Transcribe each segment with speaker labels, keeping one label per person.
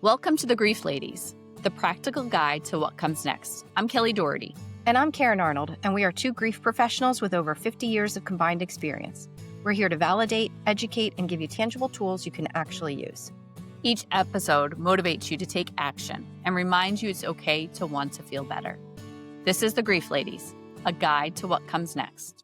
Speaker 1: Welcome to the Grief Ladies, the practical guide to what comes next. I'm Kelly Doherty.
Speaker 2: And I'm Karen Arnold, and we are two grief professionals with over 50 years of combined experience. We're here to validate, educate, and give you tangible tools you can actually use.
Speaker 1: Each episode motivates you to take action and reminds you it's okay to want to feel better. This is the Grief Ladies, a guide to what comes next.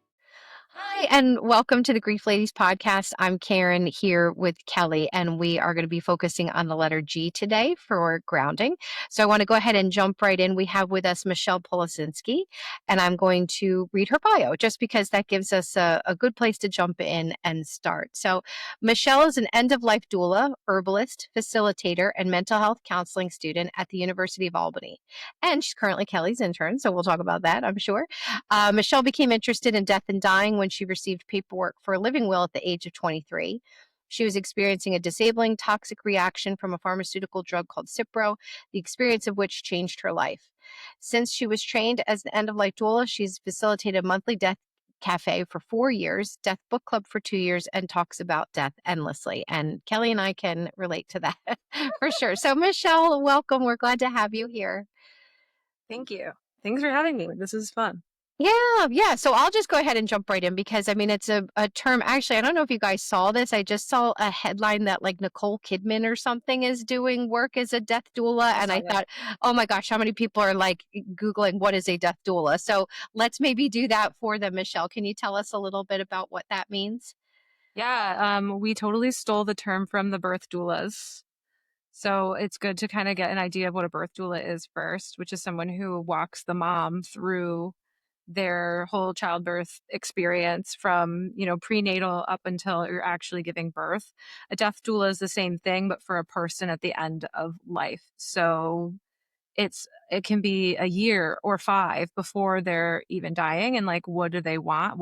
Speaker 2: Hi, and welcome to the Grief Ladies podcast. I'm Karen here with Kelly, and we are going to be focusing on the letter G today for grounding. So I want to go ahead and jump right in. We have with us Michelle Polacinski, and I'm going to read her bio just because that gives us a good place to jump in and start. So Michelle is an end-of-life doula, herbalist, facilitator, and mental health counseling student at the University of Albany. And she's currently Kelly's intern, so we'll talk about that, I'm sure. Michelle became interested in death and dying when she received paperwork for a living will at the age of 23. She was experiencing a disabling toxic reaction from a pharmaceutical drug called Cipro, the experience of which changed her life. Since she was trained as an end-of-life doula, she's facilitated a monthly death cafe for 4 years, death book club for 2 years, and talks about death endlessly. And Kelly and I can relate to that for sure. So Michelle, welcome. We're glad to have you here.
Speaker 3: Thank you. Thanks for having me. This is fun.
Speaker 2: Yeah. So I'll just go ahead and jump right in because it's a term. Actually, I don't know if you guys saw this. I just saw a headline that like Nicole Kidman or something is doing work as a death doula. And I thought, oh my gosh, how many people are like Googling what is a death doula? So let's maybe do that for them. Michelle, can you tell us a little bit about what that means?
Speaker 3: Yeah, we totally stole the term from the birth doulas. So it's good to kind of get an idea of what a birth doula is first, which is someone who walks the mom through their whole childbirth experience from, prenatal up until you're actually giving birth. A death doula is the same thing, but for a person at the end of life. So it can be a year or 5 before they're even dying, and like, what do they want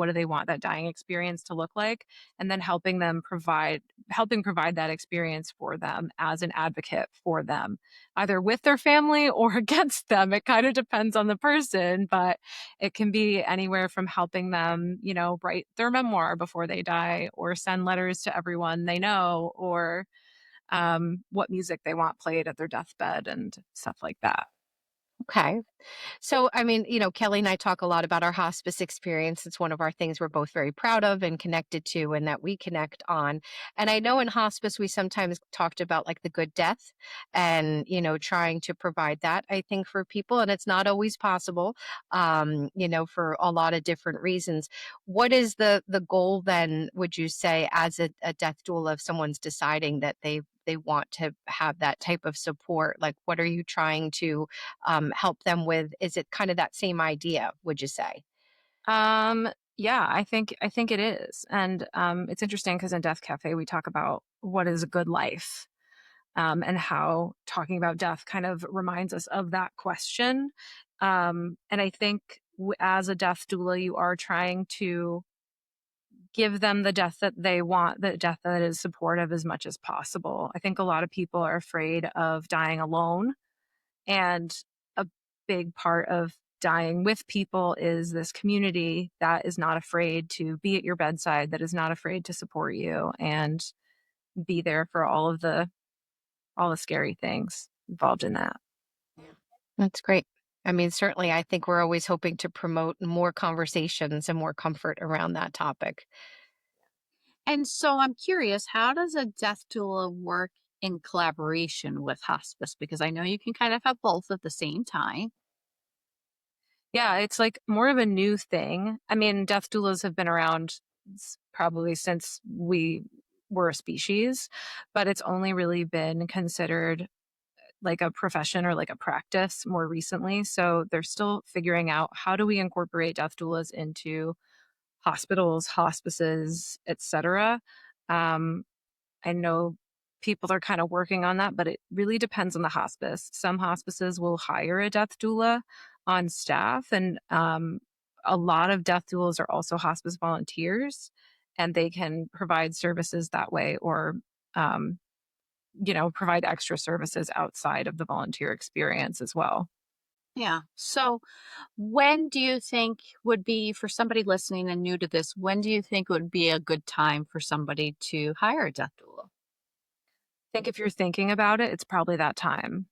Speaker 3: that dying experience to look like, and then helping provide that experience for them as an advocate for them, either with their family or against them. It kind of depends on the person, but it can be anywhere from helping them write their memoir before they die, or send letters to everyone they know, or what music they want played at their deathbed and stuff like that.
Speaker 2: Okay. So, Kelly and I talk a lot about our hospice experience. It's one of our things we're both very proud of and connected to, and that we connect on. And I know in hospice, we sometimes talked about like the good death and, trying to provide that, I think, for people. And it's not always possible, for a lot of different reasons. What is the goal then, would you say, as a death doula, if someone's deciding that they want to have that type of support? Like, what are you trying to help them with? Is it kind of that same idea, would you say?
Speaker 3: Yeah, I think it is. And it's interesting because in Death Cafe we talk about what is a good life, and how talking about death kind of reminds us of that question. And I think as a death doula, you are trying to give them the death that they want, the death that is supportive as much as possible. I think a lot of people are afraid of dying alone, and a big part of dying with people is this community that is not afraid to be at your bedside, that is not afraid to support you and be there for all the scary things involved in that.
Speaker 2: That's great. Certainly, I think we're always hoping to promote more conversations and more comfort around that topic.
Speaker 1: And so I'm curious, how does a death doula work in collaboration with hospice? Because I know you can kind of have both at the same time.
Speaker 3: Yeah, it's like more of a new thing. I mean, death doulas have been around probably since we were a species, but it's only really been considered like a profession or like a practice more recently. So they're still figuring out, how do we incorporate death doulas into hospitals, hospices, etc. I know people are kind of working on that, but it really depends on the hospice. Some hospices will hire a death doula on staff, and a lot of death doulas are also hospice volunteers, and they can provide services that way, or provide extra services outside of the volunteer experience as well.
Speaker 1: Yeah. So when do you think would be, for somebody listening and new to this, when do you think would be a good time for somebody to hire a death doula?
Speaker 3: think if you're thinking about it, it's probably that time.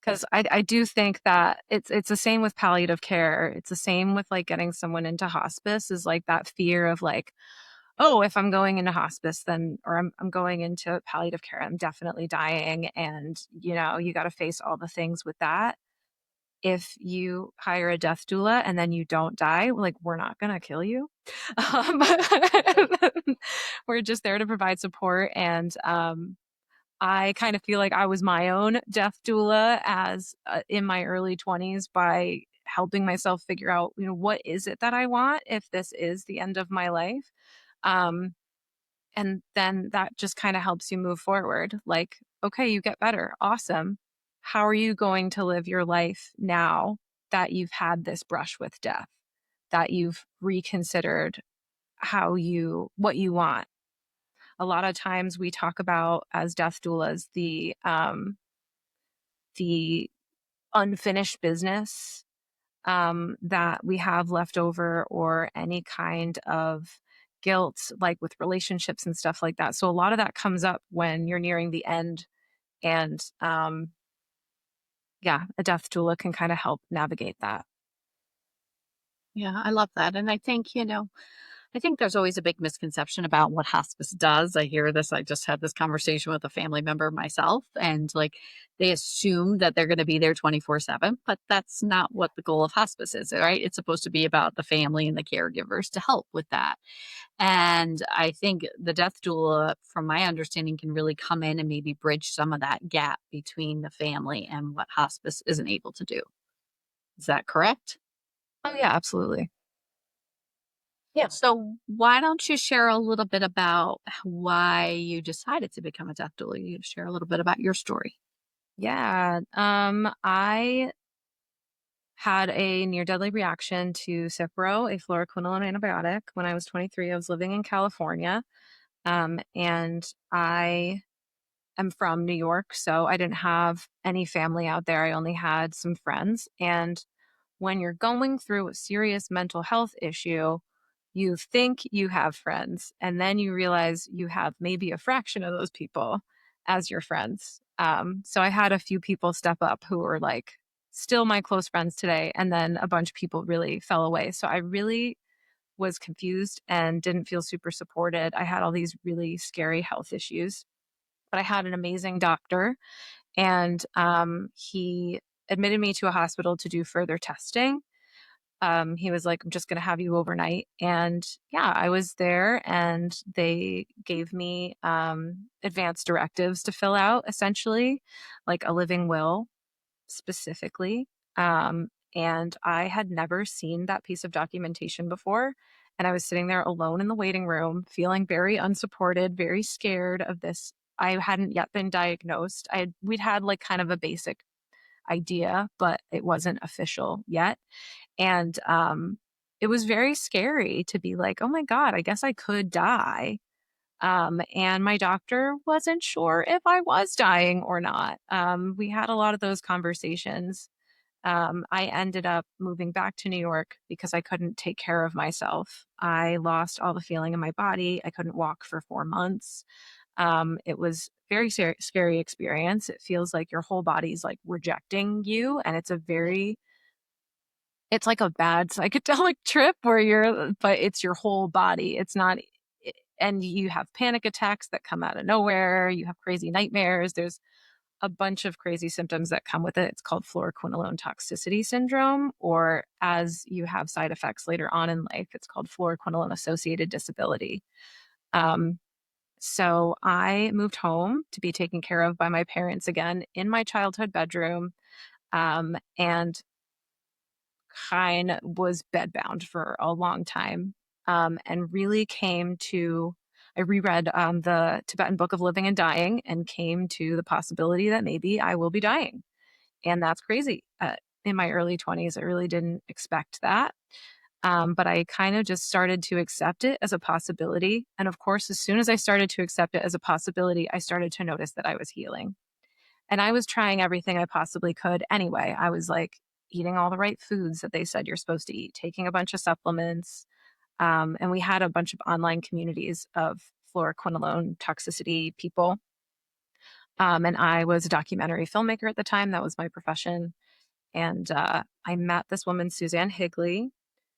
Speaker 3: 'Cause I do think that it's the same with palliative care. It's the same with, like, getting someone into hospice is, like, that fear of, like, "Oh, if I'm going into hospice, then or I'm going into palliative care, I'm definitely dying," and, you gotta face all the things with that. If you hire a death doula and then you don't die, like, we're not gonna kill you. Um, we're just there to provide support, and, I kind of feel like I was my own death doula as in my early 20s by helping myself figure out, what is it that I want if this is the end of my life. Um, and then that just kind of helps you move forward. Like, okay, you get better. Awesome. How are you going to live your life now that you've had this brush with death, that you've reconsidered what you want? A lot of times we talk about as death doulas the unfinished business that we have left over or any kind of guilt, like with relationships and stuff like that. So a lot of that comes up when you're nearing the end. And yeah, a death doula can kind of help navigate that.
Speaker 1: Yeah, I love that. And I think, I think there's always a big misconception about what hospice does. I hear this. I just had this conversation with a family member myself, and like they assume that they're going to be there 24/7, but that's not what the goal of hospice is, right? It's supposed to be about the family and the caregivers to help with that. And I think the death doula, from my understanding, can really come in and maybe bridge some of that gap between the family and what hospice isn't able to do. Is that correct?
Speaker 3: Oh, yeah, absolutely. Yeah.
Speaker 1: So why don't you share a little bit about why you decided to become a death doula? You share a little bit about your story.
Speaker 3: Yeah. I had a near deadly reaction to Cipro, a fluoroquinolone antibiotic, when I was 23. I was living in California. And I am from New York, so I didn't have any family out there. I only had some friends. And when you're going through a serious mental health issue, you think you have friends, and then you realize you have maybe a fraction of those people as your friends. So I had a few people step up who were like still my close friends today, and then a bunch of people really fell away. So I really was confused and didn't feel super supported. I had all these really scary health issues, but I had an amazing doctor, and he admitted me to a hospital to do further testing. He was like, I'm just going to have you overnight. And yeah, I was there and they gave me advanced directives to fill out, essentially, like a living will specifically. And I had never seen that piece of documentation before. And I was sitting there alone in the waiting room, feeling very unsupported, very scared of this. I hadn't yet been diagnosed. We'd had like kind of a basic idea, but it wasn't official yet. And it was very scary to be like, oh my God, I guess I could die. And my doctor wasn't sure if I was dying or not. We had a lot of those conversations. I ended up moving back to New York because I couldn't take care of myself. I lost all the feeling in my body. I couldn't walk for 4 months. It was very scary experience. It feels like your whole body's like rejecting you, and it's like a bad psychedelic trip where but it's your whole body. It's not, and you have panic attacks that come out of nowhere. You have crazy nightmares. There's a bunch of crazy symptoms that come with it. It's called fluoroquinolone toxicity syndrome, or as you have side effects later on in life, it's called fluoroquinolone associated disability. Um, so I moved home to be taken care of by my parents again in my childhood bedroom. And kind was bedbound for a long time, and really came to I reread the Tibetan Book of Living and Dying and came to the possibility that maybe I will be dying. And that's crazy. In my early 20s, I really didn't expect that. But I kind of just started to accept it as a possibility. And of course, as soon as I started to accept it as a possibility, I started to notice that I was healing. And I was trying everything I possibly could anyway. I was like eating all the right foods that they said you're supposed to eat, taking a bunch of supplements. And we had a bunch of online communities of fluoroquinolone toxicity people. And I was a documentary filmmaker at the time. That was my profession. And I met this woman, Suzanne Higley.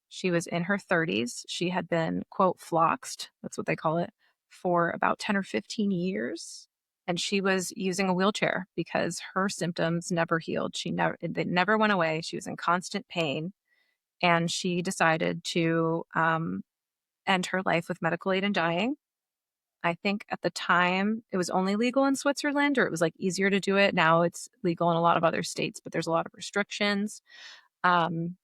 Speaker 3: She was in her 30s. She had been, quote, floxed, that's what they call it, for about 10 or 15 years. And she was using a wheelchair because her symptoms never healed. They never went away. She was in constant pain. And she decided to end her life with medical aid and dying. I think at the time it was only legal in Switzerland, or it was like easier to do it. Now it's legal in a lot of other states, but there's a lot of restrictions. Um,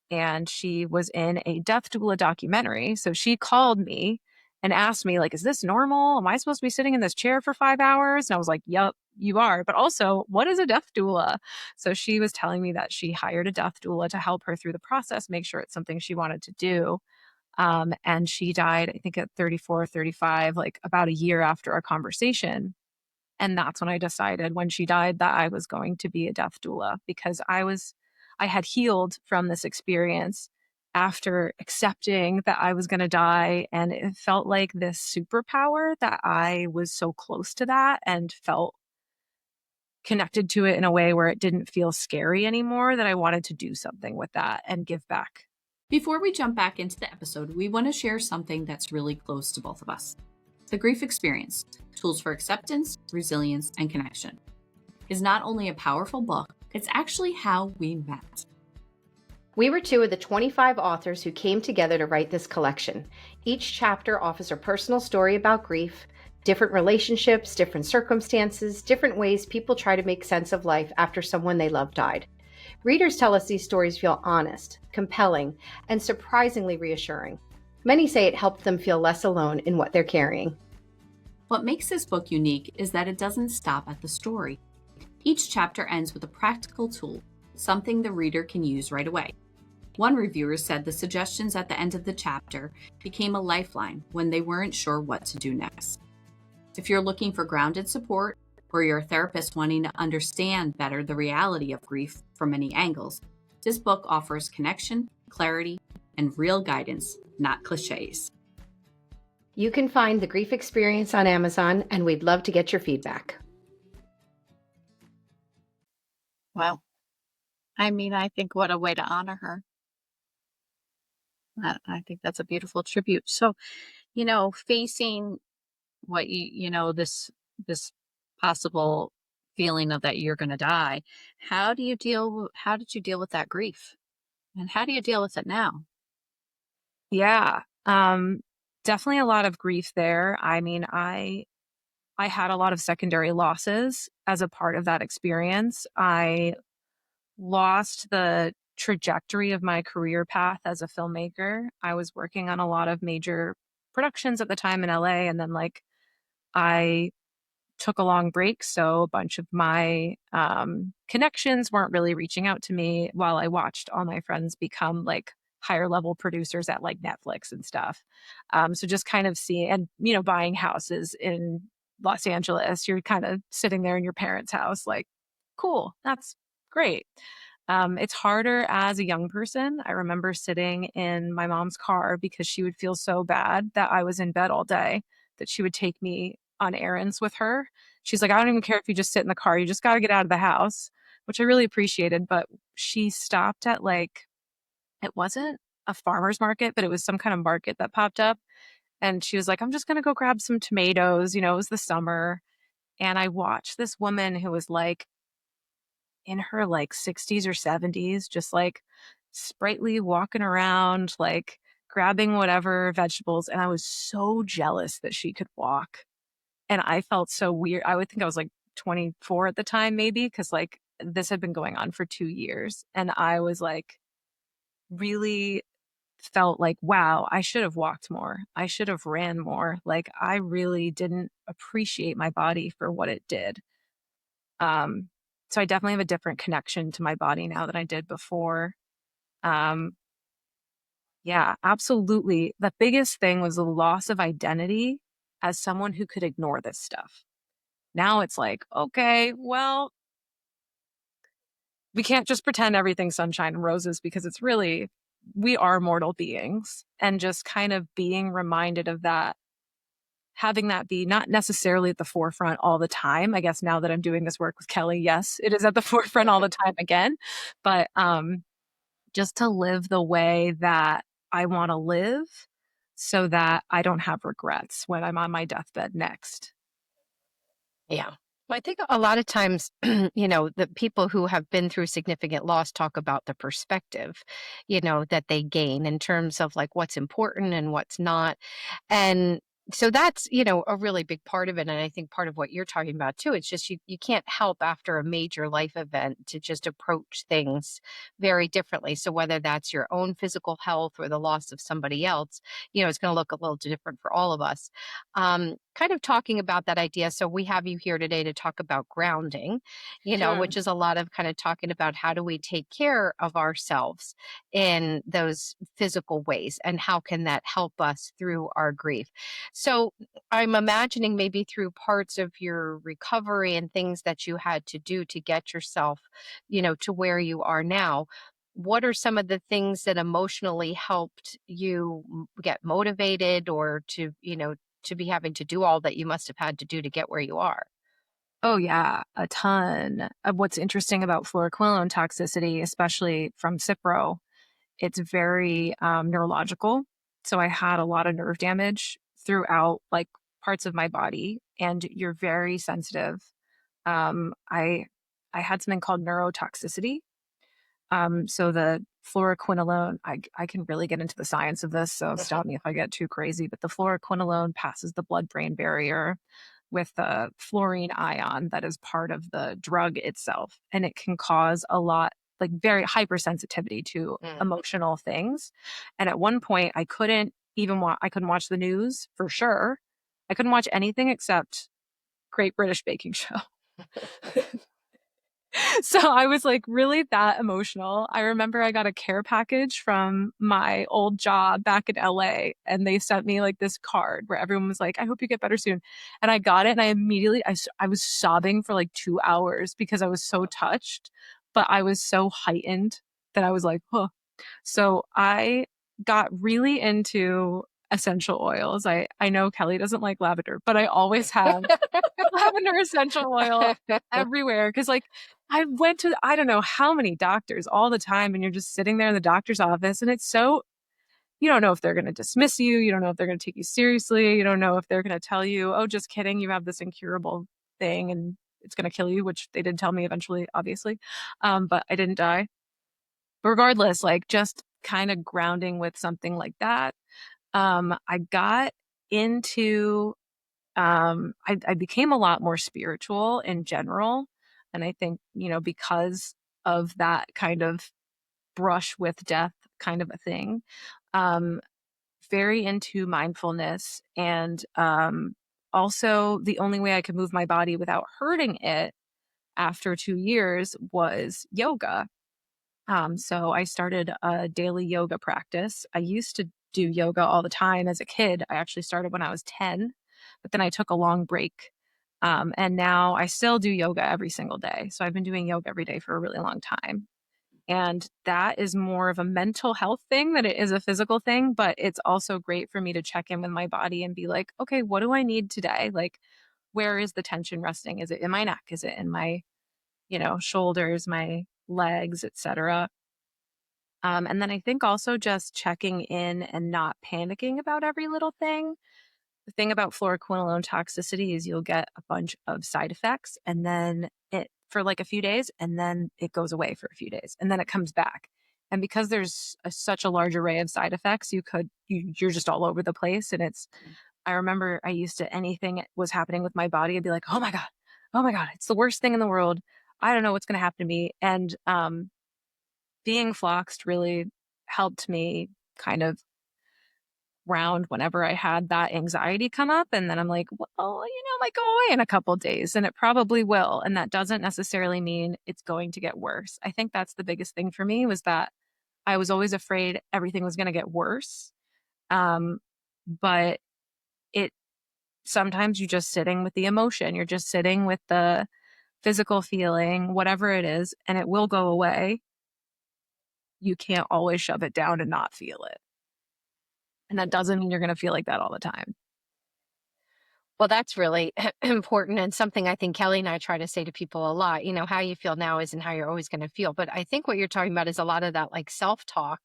Speaker 3: and she was in a death doula documentary. So she called me and asked me, like, is this normal? Am I supposed to be sitting in this chair for 5 hours? And I was like, yep, you are. But also, what is a death doula? So she was telling me that she hired a death doula to help her through the process, make sure it's something she wanted to do. And she died, I think, at 34, 35, like about a year after our conversation. And that's when I decided when she died that I was going to be a death doula, because I had healed from this experience after accepting that I was going to die. And it felt like this superpower that I was so close to that and felt connected to it in a way where it didn't feel scary anymore, that I wanted to do something with that and give back.
Speaker 1: Before we jump back into the episode, we want to share something that's really close to both of us. The Grief Experience, Tools for Acceptance, Resilience, and Connection, is not only a powerful book, it's actually how we met.
Speaker 2: We were two of the 25 authors who came together to write this collection. Each chapter offers a personal story about grief, different relationships, different circumstances, different ways people try to make sense of life after someone they love died. Readers tell us these stories feel honest, compelling, and surprisingly reassuring. Many say it helped them feel less alone in what they're carrying.
Speaker 1: What makes this book unique is that it doesn't stop at the story. Each chapter ends with a practical tool, something the reader can use right away. One reviewer said the suggestions at the end of the chapter became a lifeline when they weren't sure what to do next. If you're looking for grounded support, or you're a therapist wanting to understand better the reality of grief from many angles, this book offers connection, clarity, and real guidance, not cliches.
Speaker 2: You can find The Grief Experience on Amazon, and we'd love to get your feedback.
Speaker 1: Wow. I mean, I think what a way to honor her. I think that's a beautiful tribute. So, facing what this possible feeling of that you're going to die, how did you deal with that grief? And how do you deal with it now?
Speaker 3: Yeah. Definitely a lot of grief there. I mean, I had a lot of secondary losses as a part of that experience. I lost the trajectory of my career path as a filmmaker. I was working on a lot of major productions at the time in LA, and then I took a long break, so a bunch of my connections weren't really reaching out to me while I watched all my friends become higher level producers at Netflix and stuff. So just kind of seeing and buying houses in Los Angeles, you're kind of sitting there in your parents' house, like, cool, that's great. It's harder as a young person. I remember sitting in my mom's car because she would feel so bad that I was in bed all day that she would take me on errands with her. She's like, I don't even care if you just sit in the car. You just got to get out of the house, which I really appreciated. But she stopped at it wasn't a farmer's market, but it was some kind of market that popped up. And she was like, I'm just going to go grab some tomatoes. It was the summer. And I watched this woman who was in her 60s or 70s, just sprightly walking around, grabbing whatever vegetables. And I was so jealous that she could walk. And I felt so weird. I would think I was 24 at the time, maybe, because this had been going on for 2 years. And I was really felt wow, I should have walked more. I should have ran more. I really didn't appreciate my body for what it did. So I definitely have a different connection to my body now than I did before. Yeah, absolutely. The biggest thing was the loss of identity as someone who could ignore this stuff. Now it's okay, well, we can't just pretend everything's sunshine and roses, because we are mortal beings. And just kind of being reminded of that having that be not necessarily at the forefront all the time. I guess now that I'm doing this work with Kelly, yes, it is at the forefront all the time again. But just to live the way that I want to live so that I don't have regrets when I'm on my deathbed next.
Speaker 2: Yeah. Well, I think a lot of times, the people who have been through significant loss talk about the perspective, that they gain in terms of like what's important and what's not. And so that's, a really big part of it. And I think part of what you're talking about too, it's just you can't help after a major life event to just approach things very differently. So whether that's your own physical health or the loss of somebody else, it's going to look a little different for all of us. Kind of talking about that idea. So we have you here today to talk about grounding,
Speaker 3: Sure.
Speaker 2: which is a lot of kind of talking about how do we take care of ourselves in those physical ways and how can that help us through our grief. So I'm imagining maybe through parts of your recovery and things that you had to do to get yourself, to where you are now. What are some of the things that emotionally helped you get motivated or to be having to do all that you must have had to do to get where you are?
Speaker 3: Oh, yeah, a ton. What's interesting about fluoroquinolone toxicity, especially from Cipro, it's very neurological. So I had a lot of nerve damage throughout like parts of my body, and you're very sensitive. Um, I I had something called neurotoxicity. So the fluoroquinolone, I can really get into the science of this, so stop me if I get too crazy. But the fluoroquinolone passes the blood-brain barrier with the fluorine ion that is part of the drug itself, and it can cause a lot, like very hypersensitivity to
Speaker 2: Mm.
Speaker 3: emotional things. And at one point, I couldn't watch the news for sure. I couldn't watch anything except Great British Baking Show. So I was like really that emotional. I remember I got a care package from my old job back in LA, and they sent me like this card where everyone was like, I hope you get better soon. And I got it, and I was sobbing for like 2 hours because I was so touched, but I was so heightened that I was like, huh. So I got really into essential oils. I know Kelly doesn't like lavender, but I always have lavender essential oil everywhere because like I went to I don't know how many doctors all the time, and you're just sitting there in the doctor's office, and it's so you don't know if they're going to dismiss you, you don't know if they're going to take you seriously, you don't know if they're going to tell you, oh, just kidding, you have this incurable thing and it's going to kill you, which they did tell me eventually, obviously. But I didn't die. Regardless, like just kind of grounding with something like that. I got into I became a lot more spiritual in general. And I think, because of that kind of brush with death kind of a thing, um, very into mindfulness. And also, the only way I could move my body without hurting it after 2 years was yoga. So I started a daily yoga practice. I used to do yoga all the time as a kid. I actually started when I was 10, but then I took a long break. And now I still do yoga every single day. So I've been doing yoga every day for a really long time. And that is more of a mental health thing than it is a physical thing. But it's also great for me to check in with my body and be like, okay, what do I need today? Like, where is the tension resting? Is it in my neck? Is it in my, shoulders, my legs, etc.? And then I think also just checking in and not panicking about every little thing. The thing about fluoroquinolone toxicity is you'll get a bunch of side effects and then it for like a few days and then it goes away for a few days and then it comes back. And because there's such a large array of side effects, you're just all over the place. And I remember I used to, anything was happening with my body, I'd be like, oh my God, it's the worst thing in the world. I don't know what's going to happen to me. And being floxed really helped me kind of ground whenever I had that anxiety come up. And then I'm like, well, it might go away in a couple days and it probably will. And that doesn't necessarily mean it's going to get worse. I think that's the biggest thing for me was that I was always afraid everything was going to get worse. Um, but it sometimes you're just sitting with the emotion, you're just sitting with the physical feeling, whatever it is, and it will go away. You can't always shove it down and not feel it. And that doesn't mean you're going to feel like that all the time.
Speaker 2: Well, that's really important and something I think Kelly and I try to say to people a lot. How you feel now isn't how you're always going to feel. But I think what you're talking about is a lot of that like self-talk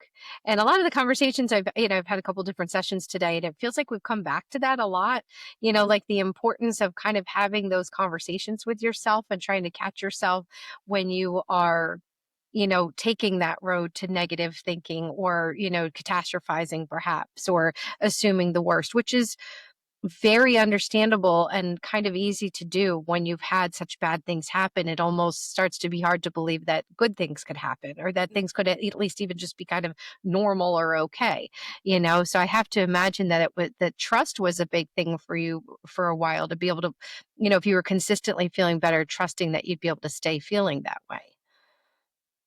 Speaker 2: and a lot of the conversations I've had a couple different sessions today, and it feels like we've come back to that a lot, like the importance of kind of having those conversations with yourself and trying to catch yourself when you are taking that road to negative thinking or, catastrophizing perhaps, or assuming the worst, which is very understandable and kind of easy to do when you've had such bad things happen. It almost starts to be hard to believe that good things could happen or that things could at least even just be kind of normal or okay. So I have to imagine that that trust was a big thing for you for a while to be able to, if you were consistently feeling better, trusting that you'd be able to stay feeling that way.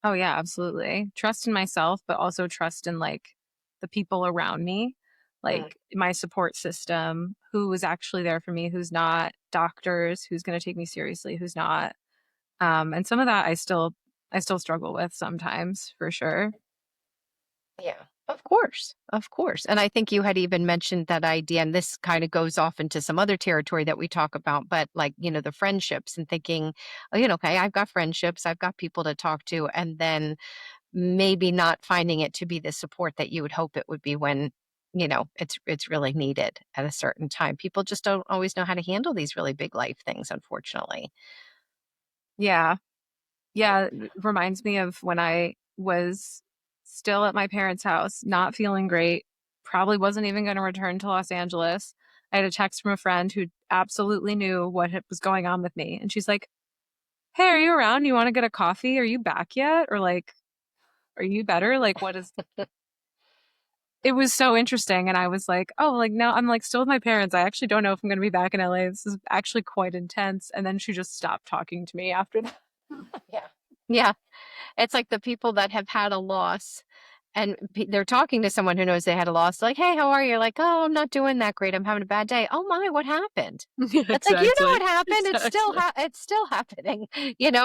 Speaker 3: Oh yeah, absolutely. Trust in myself, but also trust in like the people around me,
Speaker 2: Mm.
Speaker 3: like my support system, who is actually there for me, who's not, doctors, who's going to take me seriously, who's not. And some of that I still struggle with sometimes, for sure.
Speaker 2: Yeah, of course. Of course. And I think you had even mentioned that idea, and this kind of goes off into some other territory that we talk about, but like, the friendships and thinking, oh, okay, I've got friendships, I've got people to talk to, and then maybe not finding it to be the support that you would hope it would be when, it's really needed at a certain time. People just don't always know how to handle these really big life things, unfortunately.
Speaker 3: Yeah. Yeah, it reminds me of when I was still at my parents' house, not feeling great, probably wasn't even going to return to Los Angeles. I had a text from a friend who absolutely knew what was going on with me. And she's like, "Hey, are you around? You want to get a coffee? Are you back yet? Or like, are you better? Like, what is?" It was so interesting. And I was like, "Oh, like, no, I'm like still with my parents. I actually don't know if I'm going to be back in LA. This is actually quite intense." And then she just stopped talking to me after that.
Speaker 2: Yeah. Yeah. It's like the people that have had a loss and they're talking to someone who knows they had a loss, like, "Hey, how are you?" Like, "Oh, I'm not doing that great. I'm having a bad day." "Oh my, what happened?"
Speaker 3: Yeah,
Speaker 2: It's like, "You know
Speaker 3: exactly.
Speaker 2: what happened.
Speaker 3: Exactly.
Speaker 2: It's still happening."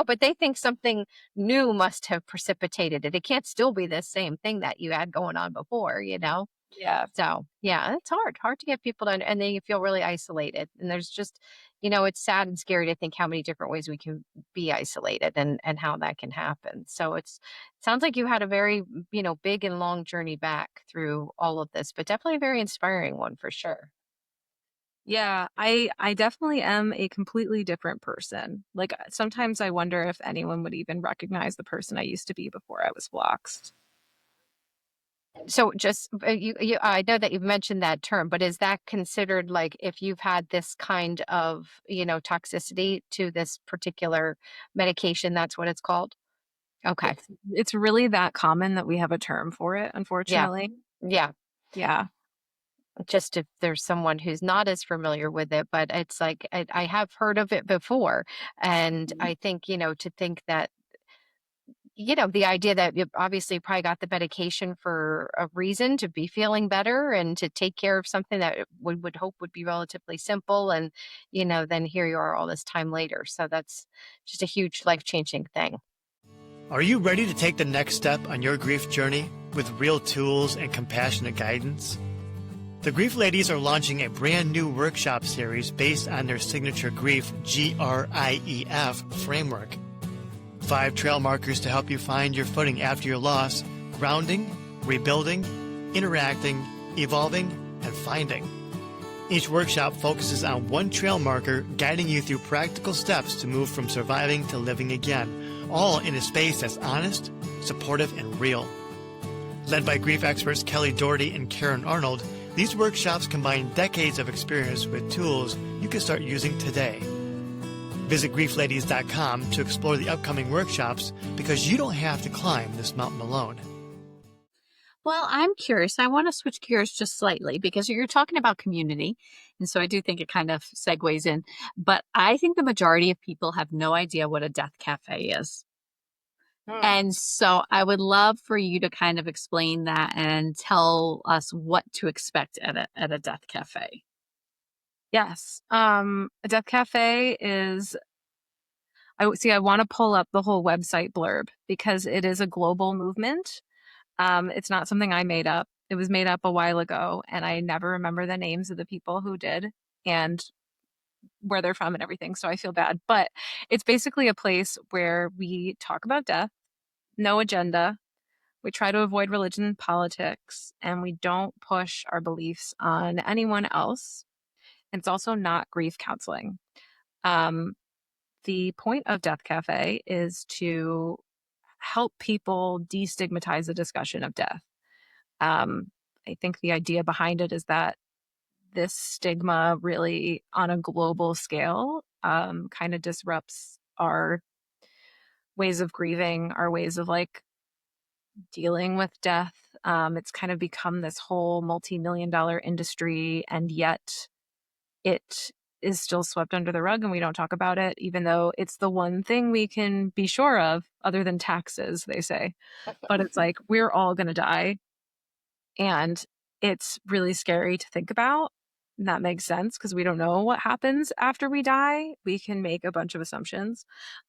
Speaker 2: But they think something new must have precipitated it. It can't still be the same thing that you had going on before.
Speaker 3: Yeah.
Speaker 2: So, yeah, it's hard to get people to, and then you feel really isolated. And there's just, it's sad and scary to think how many different ways we can be isolated and how that can happen. So it sounds like you had a very, big and long journey back through all of this, but definitely a very inspiring one for sure.
Speaker 3: Yeah, I definitely am a completely different person. Like sometimes I wonder if anyone would even recognize the person I used to be before I was blocked.
Speaker 2: So just I know that you've mentioned that term, but is that considered like if you've had this kind of, toxicity to this particular medication, that's what it's called? Okay.
Speaker 3: It's really that common that we have a term for it,
Speaker 2: Yeah.
Speaker 3: unfortunately.
Speaker 2: Yeah.
Speaker 3: Yeah.
Speaker 2: Just if there's someone who's not as familiar with it, but it's like I have heard of it before. And
Speaker 3: Mhm.
Speaker 2: I think, to think that, the idea that you obviously probably got the medication for a reason to be feeling better and to take care of something that we would hope would be relatively simple. And, then here you are all this time later. So that's just a huge life changing thing.
Speaker 4: Are you ready to take the next step on your grief journey with real tools and compassionate guidance? The Grief Ladies are launching a brand new workshop series based on their signature grief GRIEF framework. 5 trail markers to help you find your footing after your loss: grounding, rebuilding, interacting, evolving, and finding. Each workshop focuses on one trail marker, guiding you through practical steps to move from surviving to living again, all in a space that's honest, supportive, and real. Led by grief experts Kelly Doherty and Karen Arnold, these workshops combine decades of experience with tools you can start using today. Visit griefladies.com to explore the upcoming workshops, because you don't have to climb this mountain alone.
Speaker 1: Well, I'm curious. I want to switch gears just slightly because you're talking about community. And so I do think it kind of segues in. But I think the majority of people have no idea what a death cafe is.
Speaker 3: Hmm.
Speaker 1: And so I would love for you to kind of explain that and tell us what to expect at a death cafe.
Speaker 3: Yes. A death cafe is I want to pull up the whole website blurb because it is a global movement. It's not something I made up. It was made up a while ago, and I never remember the names of the people who did. And where they're from and everything. So I feel bad. But it's basically a place where we talk about death, no agenda. We try to avoid religion and politics, and we don't push our beliefs on anyone else. It's also not grief counseling. Um, the point of Death Cafe is to help people destigmatize the discussion of death. Um, I think the idea behind it is that this stigma really on a global scale kind of disrupts our ways of grieving, our ways of like dealing with death. It's kind of become this whole multi-million-dollar industry, and yet it is still swept under the rug and we don't talk about it, even though it's the one thing we can be sure of other than taxes, they say. But it's like, we're all going to die. And it's really scary to think about. And that makes sense because we don't know what happens after we die. We can make a bunch of assumptions.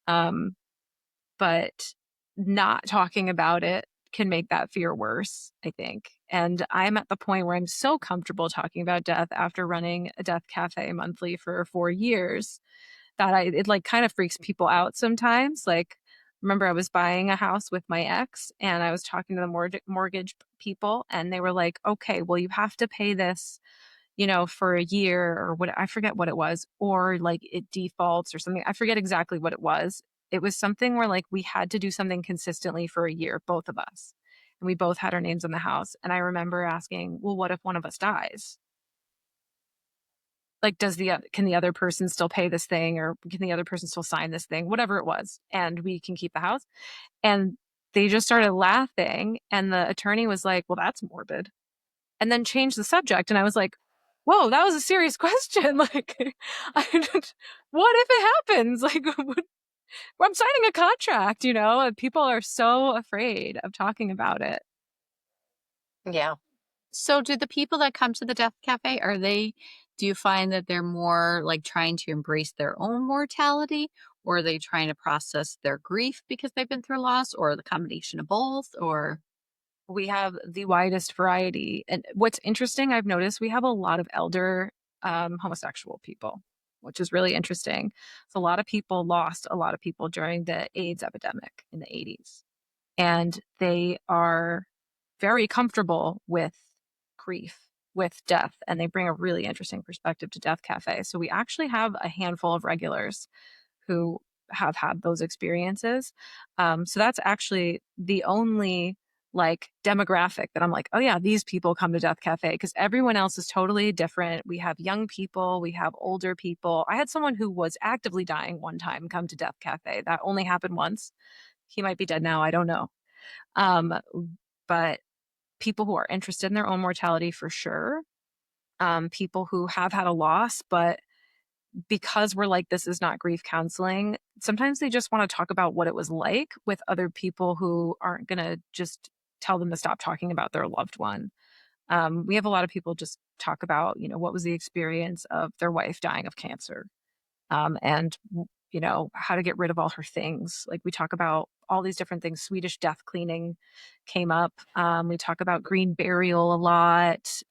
Speaker 3: But not talking about it can make that fear worse, I think. And I'm at the point where I'm so comfortable talking about death after running a death cafe monthly for 4 years that it like kind of freaks people out sometimes. Like, remember I was buying a house with my ex and I was talking to the mortgage people and they were like, okay, well, you have to pay this, for a year or what, I forget what it was, or like it defaults or something. I forget exactly what it was. It was something where like we had to do something consistently for a year, both of us. And we both had our names in the house. And I remember asking, well, what if one of us dies? Like, can the other person still pay this thing, or can the other person still sign this thing, whatever it was, and we can keep the house? And they just started laughing. And the attorney was like, well, that's morbid. And then changed the subject. And I was like, whoa, that was a serious question. Like, what if it happens? Like, I'm signing a contract, and people are so afraid of talking about it.
Speaker 2: Yeah.
Speaker 1: So do the people that come to the Death Cafe, do you find that they're more like trying to embrace their own mortality, or are they trying to process their grief because they've been through loss, or the combination of both, or?
Speaker 3: We have the widest variety. And what's interesting, I've noticed we have a lot of elder homosexual people, which is really interesting. So a lot of people lost a lot of people during the AIDS epidemic in the 80s. And they are very comfortable with grief, with death, and they bring a really interesting perspective to Death Cafe. So we actually have a handful of regulars who have had those experiences. So that's actually the only like demographic that I'm like, oh yeah, these people come to Death Cafe, because everyone else is totally different. We have young people, we have older people. I had someone who was actively dying one time come to Death Cafe. That only happened once. He might be dead now. I don't know. Um, but people who are interested in their own mortality for sure. People who have had a loss, but because we're like, this is not grief counseling, sometimes they just want to talk about what it was like with other people who aren't going to just tell them to stop talking about their loved one. We have a lot of people just talk about, what was the experience of their wife dying of cancer, and how to get rid of all her things. Like we talk about all these different things. Swedish death cleaning came up. We talk about green burial a lot.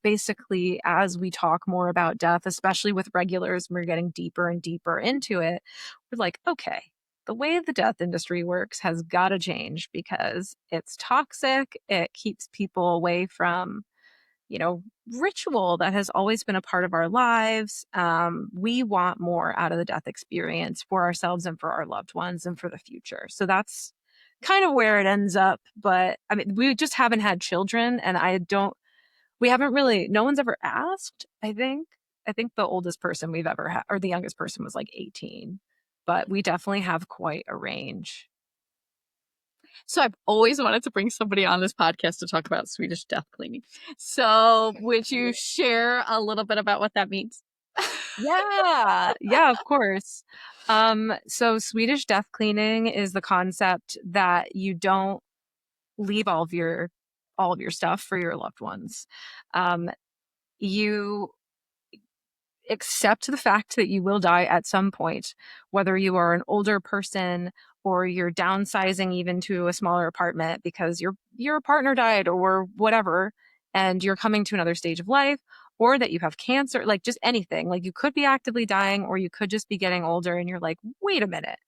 Speaker 3: Basically, as we talk more about death, especially with regulars, we're getting deeper and deeper into it. We're like, okay, the way the death industry works has got to change because it's toxic. It keeps people away from ritual that has always been a part of our lives. We want more out of the death experience for ourselves and for our loved ones and for the future. So that's kind of where it ends up. But I mean, we just haven't had children, and we haven't really, no one's ever asked, I think. I think the oldest person we've ever had, or the youngest person, was like 18. But we definitely have quite a range.
Speaker 1: So I've always wanted to bring somebody on this podcast to talk about Swedish death cleaning. So would you share a little bit about what that means?
Speaker 3: Yeah, of course. So Swedish death cleaning is the concept that you don't leave all of your stuff for your loved ones. You accept the fact that you will die at some point, whether you are an older person or you're downsizing even to a smaller apartment because your partner died or whatever, and you're coming to another stage of life, or that you have cancer, like just anything. Like you could be actively dying, or you could just be getting older and you're like, wait a minute.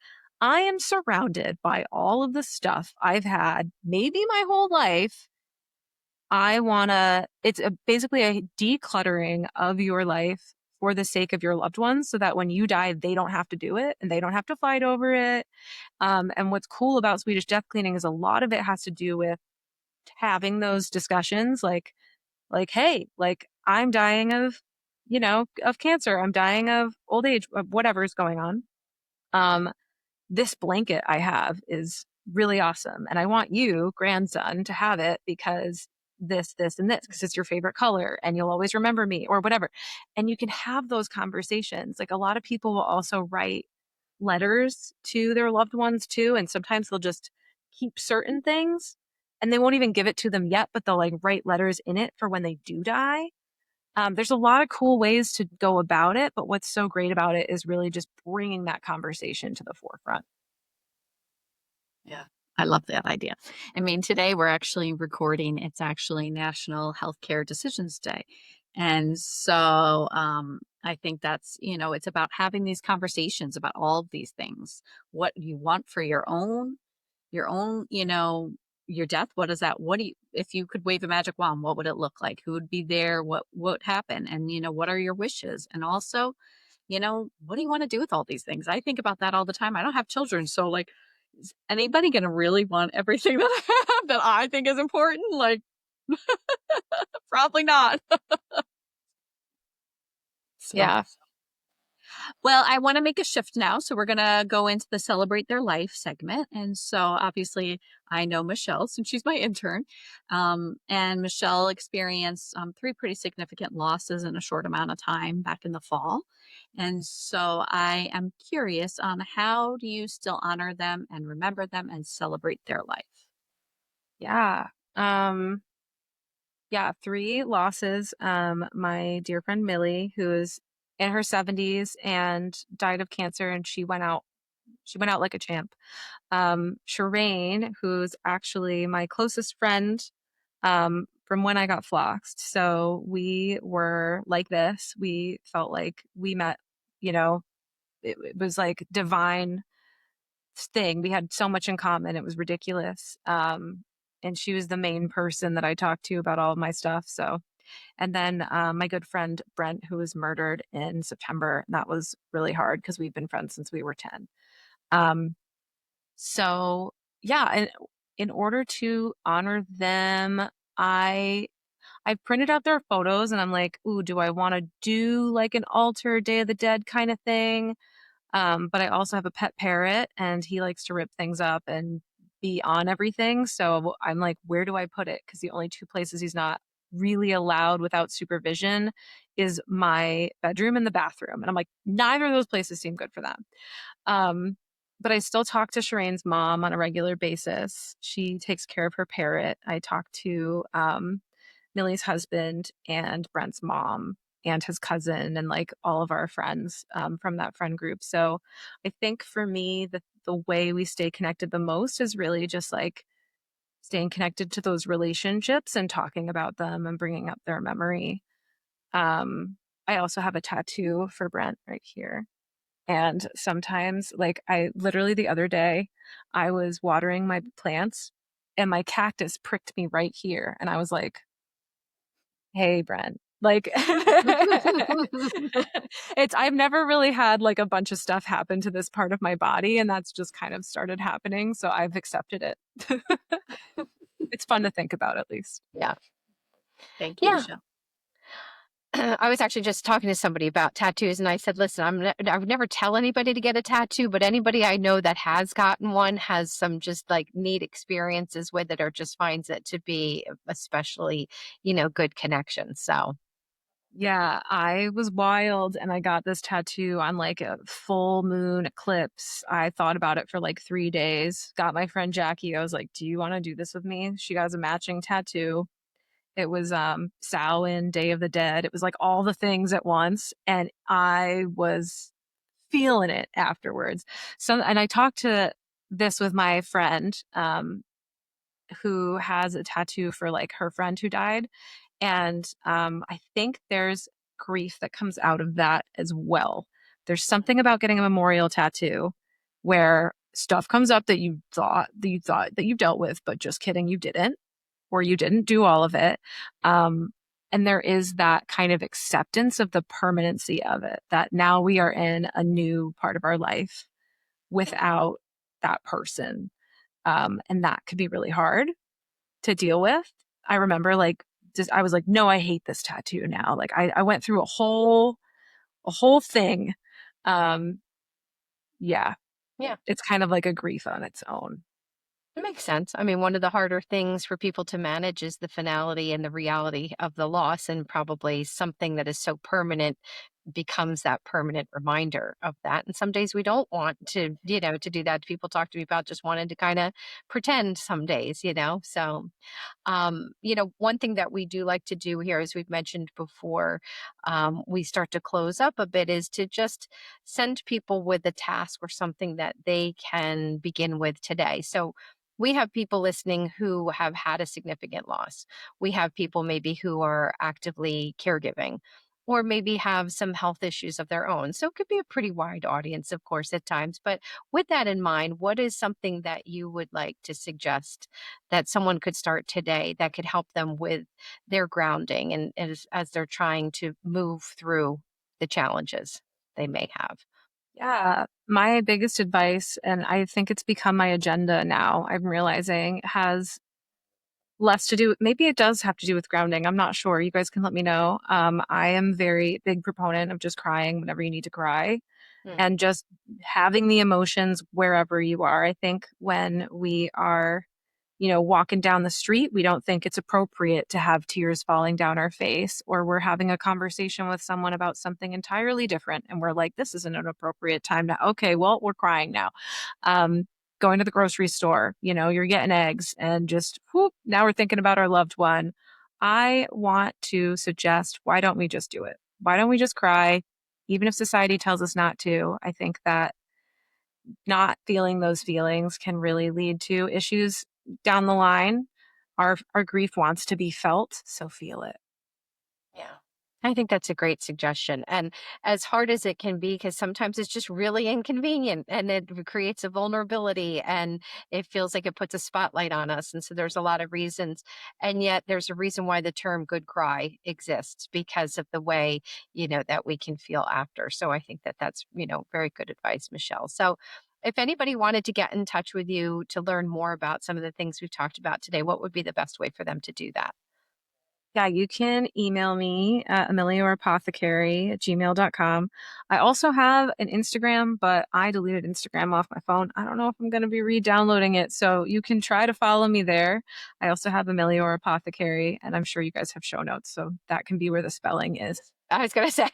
Speaker 3: I am surrounded by all of the stuff I've had maybe my whole life. It's basically a decluttering of your life for the sake of your loved ones, so that when you die, they don't have to do it and they don't have to fight over it. And what's cool about Swedish death cleaning is a lot of it has to do with having those discussions, hey, like I'm dying of, of cancer. I'm dying of old age, of whatever is going on. Um, this blanket I have is really awesome. And I want you, grandson, to have it because this, and this, because it's your favorite color and you'll always remember me or whatever. And you can have those conversations. Like a lot of people will also write letters to their loved ones too. And sometimes they'll just keep certain things and they won't even give it to them yet, but they'll like write letters in it for when they do die. There's a lot of cool ways to go about it, but what's so great about it is really just bringing that conversation to the forefront.
Speaker 1: Yeah. I love that idea. I mean, today we're actually recording, it's actually National Healthcare Decisions Day. And so I think that's, it's about having these conversations about all of these things. What you want for your own, your death. What is that? If you could wave a magic wand, what would it look like? Who would be there? What would happen? And, what are your wishes? And also, what do you want to do with all these things? I think about that all the time. I don't have children. So like, is anybody going to really want everything that I have that I think is important? Like, probably not. So.
Speaker 2: Yeah.
Speaker 1: Well, I want to make a shift now. So we're going to go into the celebrate their life segment. And so obviously I know Michelle since she's my intern. And Michelle experienced 3 pretty significant losses in a short amount of time back in the fall. And so I am curious on how do you still honor them and remember them and celebrate their life?
Speaker 3: Yeah. Yeah, 3 losses. My dear friend Millie, who is in her 70s and died of cancer, and she went out like a champ. Shireen, who's actually my closest friend from when I got floxed. So we were like this. We felt like we met, it was like divine thing. We had so much in common. It was ridiculous. And she was the main person that I talked to about all of my stuff. So, and then my good friend Brent, who was murdered in September. And that was really hard because we've been friends since we were 10. So yeah, and in order to honor them, I printed out their photos and I'm like, ooh, do I want to do like an altar Day of the Dead kind of thing? But I also have a pet parrot and he likes to rip things up and be on everything. So I'm like, where do I put it? Because the only 2 places he's not really allowed without supervision is my bedroom and the bathroom. And I'm like, neither of those places seem good for them. Um, but I still talk to Shireen's mom on a regular basis. She takes care of her parrot. I talk to Millie's husband and Brent's mom and his cousin and like all of our friends from that friend group. So I think for me, the way we stay connected the most is really just like staying connected to those relationships and talking about them and bringing up their memory. I also have a tattoo for Brent right here. And sometimes, like I literally the other day, I was watering my plants and my cactus pricked me right here. And I was like, hey, Brent. Like I've never really had like a bunch of stuff happen to this part of my body, and that's just kind of started happening. So I've accepted it. It's fun to think about, at least.
Speaker 2: Yeah.
Speaker 1: Thank you,
Speaker 2: Yeah.
Speaker 1: Michelle.
Speaker 2: I was actually just talking to somebody about tattoos, and I said, listen, I would never tell anybody to get a tattoo, but anybody I know that has gotten one has some just like neat experiences with it or just finds it to be especially, good connection. So,
Speaker 3: Yeah, I was wild and I got this tattoo on like a full moon eclipse. I thought about it for like 3 days. Got my friend Jackie. I was like, "Do you want to do this with me?" She got a matching tattoo. It was Samhain, Day of the Dead. It was like all the things at once and I was feeling it afterwards. So and I talked to this with my friend who has a tattoo for like her friend who died. And I think there's grief that comes out of that as well. There's something about getting a memorial tattoo where stuff comes up that you thought that you dealt with, but just kidding, you didn't, or you didn't do all of it. Um, and there is that kind of acceptance of the permanency of it, that now we are in a new part of our life without that person. And that could be really hard to deal with. I remember I was like, no, I hate this tattoo now. Like I went through a whole thing. Um, yeah,
Speaker 2: Yeah.
Speaker 3: it's kind of like a grief on its own.
Speaker 2: It makes sense. I mean, one of the harder things for people to manage is the finality and the reality of the loss, and probably something that is so permanent becomes that permanent reminder of that. And some days we don't want to, to do that. People talk to me about just wanting to kind of pretend some days. So one thing that we do like to do here, as we've mentioned before, we start to close up a bit, is to just send people with a task or something that they can begin with today. So we have people listening who have had a significant loss. We have people maybe who are actively caregiving, or maybe have some health issues of their own. So it could be a pretty wide audience, of course, at times. But with that in mind, what is something that you would like to suggest that someone could start today that could help them with their grounding, and as they're trying to move through the challenges they may have?
Speaker 3: Yeah, my biggest advice, and I think it's become my agenda now, I'm realizing, has less to do, maybe it does have to do with grounding. I'm not sure. You guys can let me know. I am very big proponent of just crying whenever you need to cry,
Speaker 2: Hmm.
Speaker 3: and just having the emotions wherever you are. I think when we are, walking down the street, we don't think it's appropriate to have tears falling down our face, or we're having a conversation with someone about something entirely different. And we're like, this isn't an appropriate time to, okay, well, we're crying now. Um, Going to the grocery store, you're getting eggs and just, whoop, now we're thinking about our loved one. I want to suggest, why don't we just do it? Why don't we just cry? Even if society tells us not to, I think that not feeling those feelings can really lead to issues down the line. Our grief wants to be felt, so feel it.
Speaker 2: Yeah. I think that's a great suggestion. And as hard as it can be, because sometimes it's just really inconvenient and it creates a vulnerability and it feels like it puts a spotlight on us. And so there's a lot of reasons. And yet there's a reason why the term good cry exists, because of the way, that we can feel after. So I think that that's, very good advice, Michelle. So if anybody wanted to get in touch with you to learn more about some of the things we've talked about today, what would be the best way for them to do that?
Speaker 3: Yeah, you can email me at ameliaapothecary@gmail.com. I also have an Instagram, but I deleted Instagram off my phone. I don't know if I'm going to be re-downloading it, so you can try to follow me there. I also have Amelia or Apothecary, and I'm sure you guys have show notes, so that can be where the spelling is.
Speaker 2: I was going to say,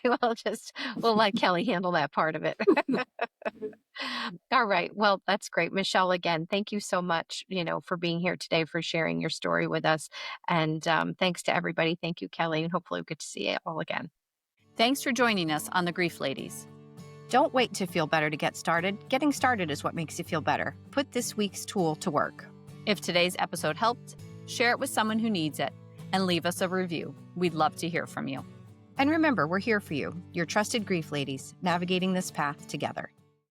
Speaker 2: we'll let Kelly handle that part of it. All right. Well, that's great. Michelle, again, thank you so much, for being here today, for sharing your story with us. And thanks to everybody. Thank you, Kelly. And hopefully we get to see you all again.
Speaker 1: Thanks for joining us on the Grief Ladies. Don't wait to feel better to get started. Getting started is what makes you feel better. Put this week's tool to work. If today's episode helped, share it with someone who needs it and leave us a review. We'd love to hear from you. And remember, we're here for you, your trusted grief ladies, navigating this path together.